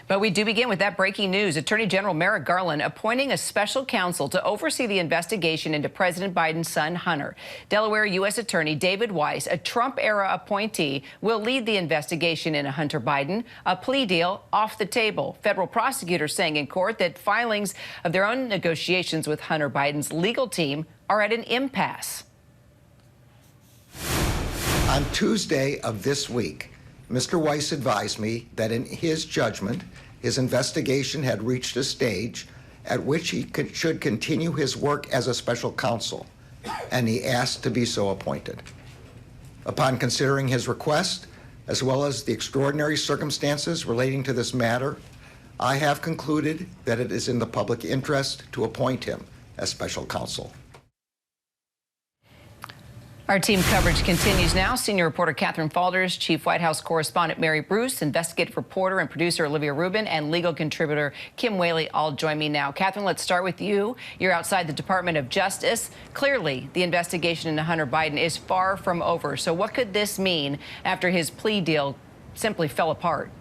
But we do begin with that breaking news. Attorney General Merrick Garland appointing a special counsel to oversee the investigation into President Biden's son, Hunter. Delaware U.S. Attorney Davis Weiss, a Trump-era appointee, will lead the investigation into Hunter Biden. A plea deal off the table. Federal prosecutors saying in court that filings of their own negotiations with Hunter Biden's legal team are at an impasse. On Tuesday of this week, Mr. Weiss advised me that in his judgment, his investigation had reached a stage at which he should continue his work as a special counsel, and he asked to be so appointed. Upon considering his request, as well as the extraordinary circumstances relating to this matter, I have concluded that it is in the public interest to appoint him as special counsel. Our team coverage continues now. Senior reporter Catherine Falders, Chief White House correspondent Mary Bruce, investigative reporter and producer Olivia Rubin, and legal contributor Kim Whaley all join me now. Catherine, let's start with you. You're outside the Department of Justice. Clearly, the investigation into Hunter Biden is far from over. So what could this mean after his plea deal simply fell apart?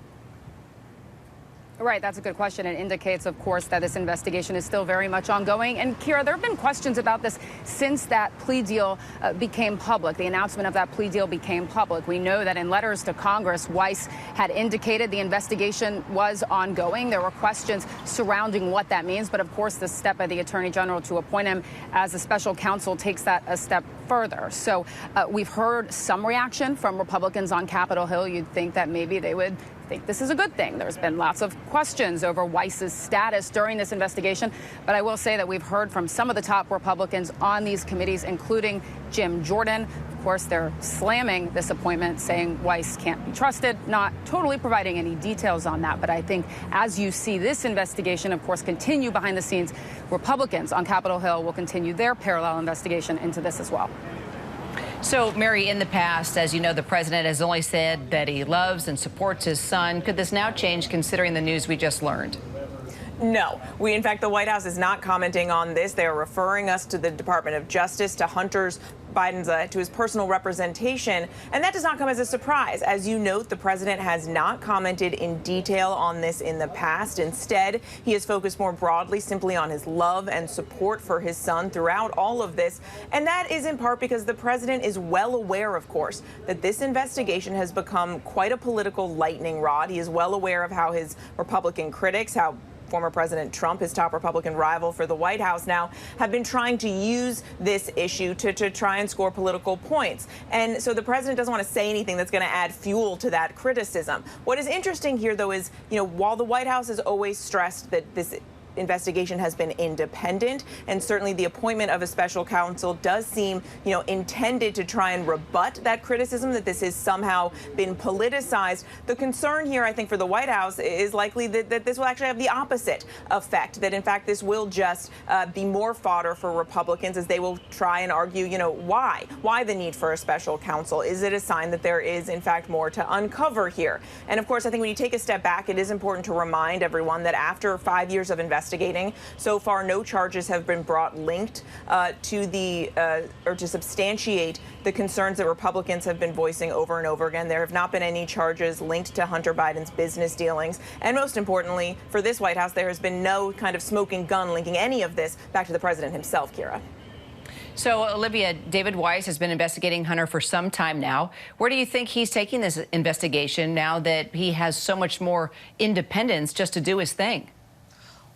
Right, that's a good question. It indicates, of course, that this investigation is still very much ongoing. And, Kira, there have been questions about this since that plea deal became public. The announcement of that plea deal became public. We know that in letters to Congress, Weiss had indicated the investigation was ongoing. There were questions surrounding what that means. But, of course, the step by the Attorney General to appoint him as a special counsel takes that a step further. So we've heard some reaction from Republicans on Capitol Hill. You'd think that maybe they would think this is a good thing. There's been lots of questions over Weiss's status during this investigation. But I will say that we've heard from some of the top Republicans on these committees, including Jim Jordan. Of course, they're slamming this appointment, saying Weiss can't be trusted, not totally providing any details on that. But I think as you see this investigation, of course, continue behind the scenes, Republicans on Capitol Hill will continue their parallel investigation into this as well. So, Mary, in the past, as you know, the president has only said that he loves and supports his son. Could this now change considering the news we just learned? No. In fact, the White House is not commenting on this. They are referring us to the Department of Justice, to Hunter's Biden's, to his personal representation. And that does not come as a surprise. As you note, the president has not commented in detail on this in the past. Instead, he has focused more broadly simply on his love and support for his son throughout all of this. And that is in part because the president is well aware, of course, that this investigation has become quite a political lightning rod. He is well aware of how his Republican critics, how former President Trump, his top Republican rival for the White House now, have been trying to use this issue to try and score political points. And so the president doesn't want to say anything that's going to add fuel to that criticism. What is interesting here, though, is, while the White House has always stressed that this investigation has been independent, and certainly the appointment of a special counsel does seem, intended to try and rebut that criticism that this has somehow been politicized. The concern here, I think, for the White House is likely that this will actually have the opposite effect, that in fact this will just be more fodder for Republicans as they will try and argue, why the need for a special counsel? Is it a sign that there is, in fact, more to uncover here? And of course, I think when you take a step back, it is important to remind everyone that after 5 years of investigating, so far, no charges have been brought linked to substantiate the concerns that Republicans have been voicing over and over again. There have not been any charges linked to Hunter Biden's business dealings. And most importantly, for this White House, there has been no kind of smoking gun linking any of this back to the president himself, Kira. So, Olivia, Davis Weiss has been investigating Hunter for some time now. Where do you think he's taking this investigation now that he has so much more independence just to do his thing?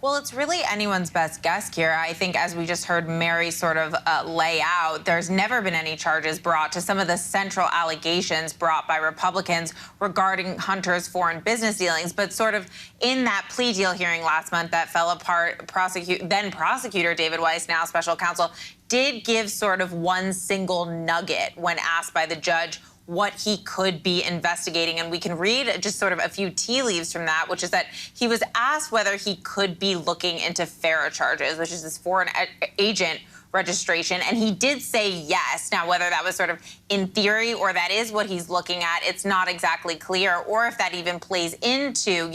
Well, it's really anyone's best guess, Kira. I think as we just heard Mary sort of lay out, there's never been any charges brought to some of the central allegations brought by Republicans regarding Hunter's foreign business dealings. But sort of in that plea deal hearing last month that fell apart, then prosecutor Davis Weiss, now special counsel, did give sort of one single nugget when asked by the judge what he could be investigating. And we can read just sort of a few tea leaves from that, which is that he was asked whether he could be looking into FARA charges, which is this foreign agent registration, and he did say yes. Now, whether that was sort of in theory or that is what he's looking at, it's not exactly clear, or if that even plays into,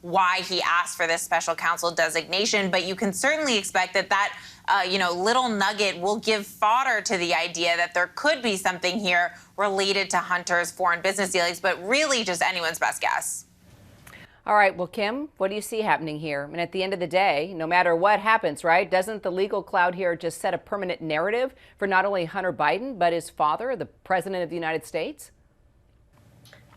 why he asked for this special counsel designation. But you can certainly expect that little nugget will give fodder to the idea that there could be something here related to Hunter's foreign business dealings, but really just anyone's best guess. All right, well, Kim, what do you see happening here? And at the end of the day, no matter what happens, right, doesn't the legal cloud here just set a permanent narrative for not only Hunter Biden, but his father, the President of the United States?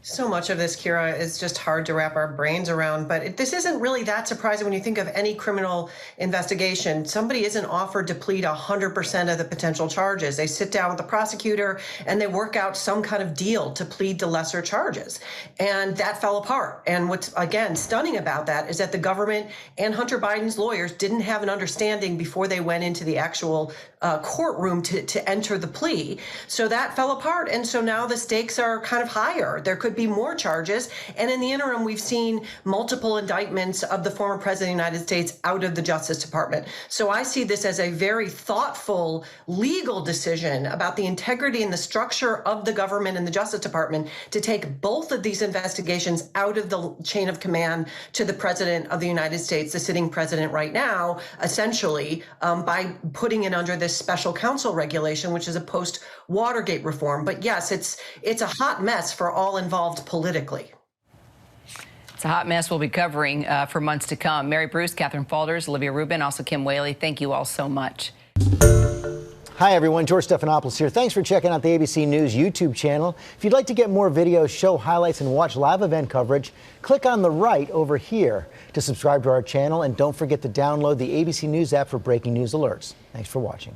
So much of this, Kira, is just hard to wrap our brains around, but this isn't really that surprising when you think of any criminal investigation. Somebody isn't offered to plead 100% of the potential charges. They sit down with the prosecutor and they work out some kind of deal to plead to lesser charges. And that fell apart. And what's, again, stunning about that is that the government and Hunter Biden's lawyers didn't have an understanding before they went into the actual courtroom to enter the plea. So that fell apart. And so now the stakes are kind of higher. There could be more charges. And in the interim, we've seen multiple indictments of the former president of the United States out of the Justice Department. So I see this as a very thoughtful legal decision about the integrity and the structure of the government and the Justice Department to take both of these investigations out of the chain of command to the president of the United States, the sitting president right now, essentially, by putting it under this special counsel regulation, which is a post-Watergate reform. But yes, it's a hot mess for all involved politically. It's a hot mess we'll be covering for months to come. Mary Bruce, Catherine Falders, Olivia Rubin, also Kim Whaley, thank you all so much. Hi, everyone. George Stephanopoulos here. Thanks for checking out the ABC News YouTube channel. If you'd like to get more videos, show highlights, and watch live event coverage, click on the right over here to subscribe to our channel. And don't forget to download the ABC News app for breaking news alerts. Thanks for watching.